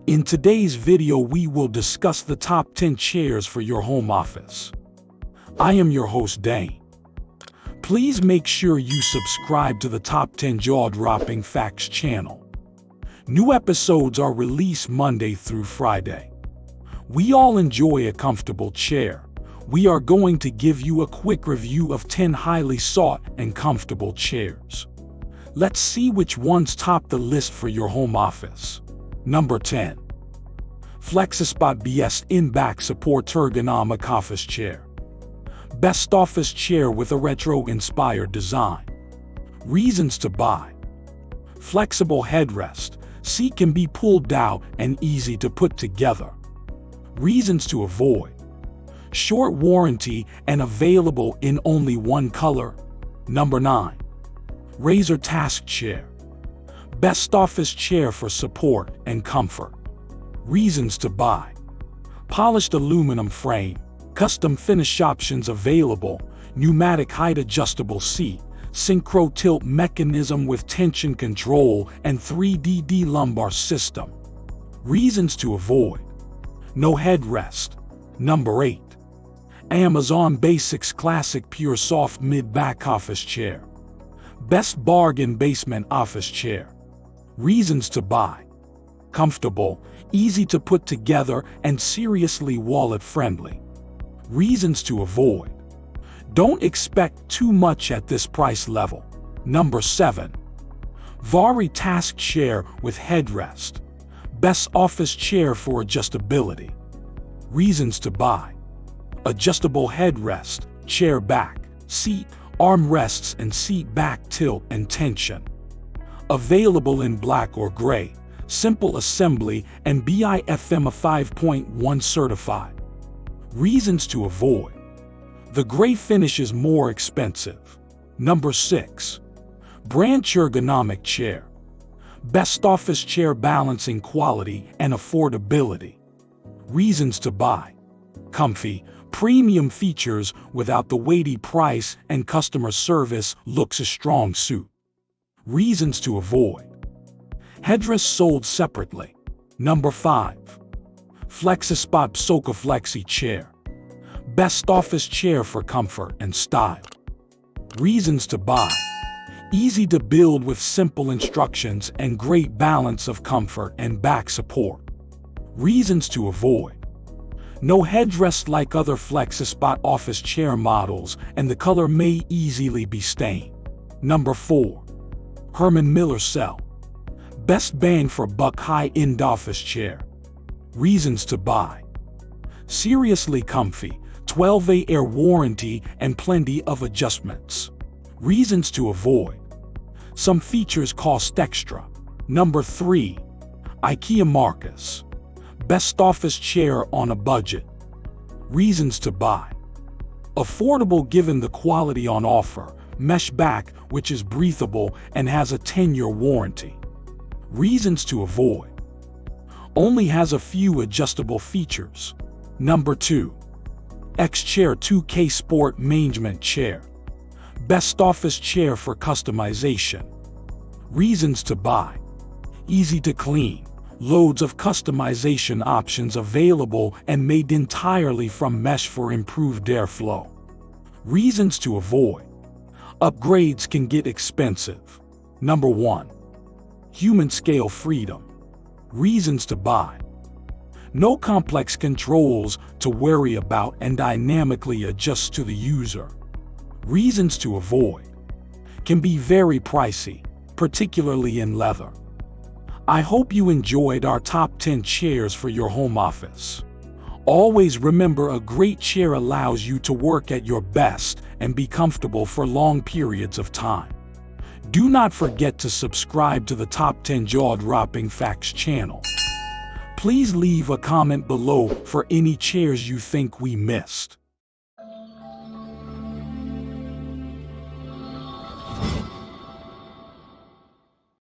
In today's video, we will discuss the top 10 chairs for your home office. I am your host, Dane. Please make sure you subscribe to the Top 10 Jaw-Dropping Facts channel. New episodes are released Monday through Friday. We all enjoy a comfortable chair. We are going to give you a quick review of 10 highly sought and comfortable chairs. Let's see which ones top the list for your home office. Number 10. FlexiSpot BS In-Back Support Ergonomic Office Chair. Best office chair with a retro-inspired design. Reasons to buy. Flexible headrest. Seat can be pulled out and easy to put together. Reasons to avoid. Short warranty and available in only one color. Number 9. Razor Task Chair. Best office chair for support and comfort. Reasons to buy. Polished aluminum frame, custom finish options available, pneumatic height adjustable seat, synchro tilt mechanism with tension control, and 3D lumbar system. Reasons to avoid. No headrest. Number 8. Amazon Basics Classic Pure Soft Mid-Back Office Chair. Best bargain basement office chair. Reasons to buy. Comfortable, easy to put together, and seriously wallet-friendly. Reasons to avoid. Don't expect too much at this price level. Number 7. Vari Task Chair with Headrest. Best office chair for adjustability. Reasons to buy. Adjustable headrest, chair back, seat, armrests, and seat back tilt and tension. Available in black or gray, simple assembly, and BIFM 5.1 certified. Reasons to avoid. The gray finish is more expensive. Number 6. Branch Ergonomic Chair. Best office chair balancing quality and affordability. Reasons to buy. Comfy, premium features without the weighty price, and customer service looks a strong suit. Reasons to avoid. Headrest sold separately. Number 5. FlexiSpot Soka Flexi Chair. Best office chair for comfort and style. Reasons to buy. Easy to build with simple instructions and great balance of comfort and back support. Reasons to avoid. No headrest like other FlexiSpot office chair models, and the color may easily be stained. Number 4. Herman Miller Cell. Best bang for buck high-end office chair. Reasons to buy. Seriously comfy, 12A air warranty, and plenty of adjustments. Reasons to avoid. Some features cost extra. Number 3. IKEA Marcus. Best office chair on a budget. Reasons to buy. Affordable given the quality on offer, mesh back, which is breathable and has a 10-year warranty. Reasons to avoid. Only has a few adjustable features. Number 2. X-Chair 2K Sport Management Chair. Best office chair for customization. Reasons to buy. Easy to clean. Loads of customization options available and made entirely from mesh for improved airflow. Reasons to avoid. Upgrades can get expensive. Number 1. Human Scale Freedom. Reasons to buy. No complex controls to worry about and dynamically adjust to the user. Reasons to avoid. Can be very pricey, particularly in leather. I hope you enjoyed our top 10 chairs for your home office. Always remember, a great chair allows you to work at your best and be comfortable for long periods of time. Do not forget to subscribe to the Top 10 Jaw-Dropping Facts channel. Please leave a comment below for any chairs you think we missed.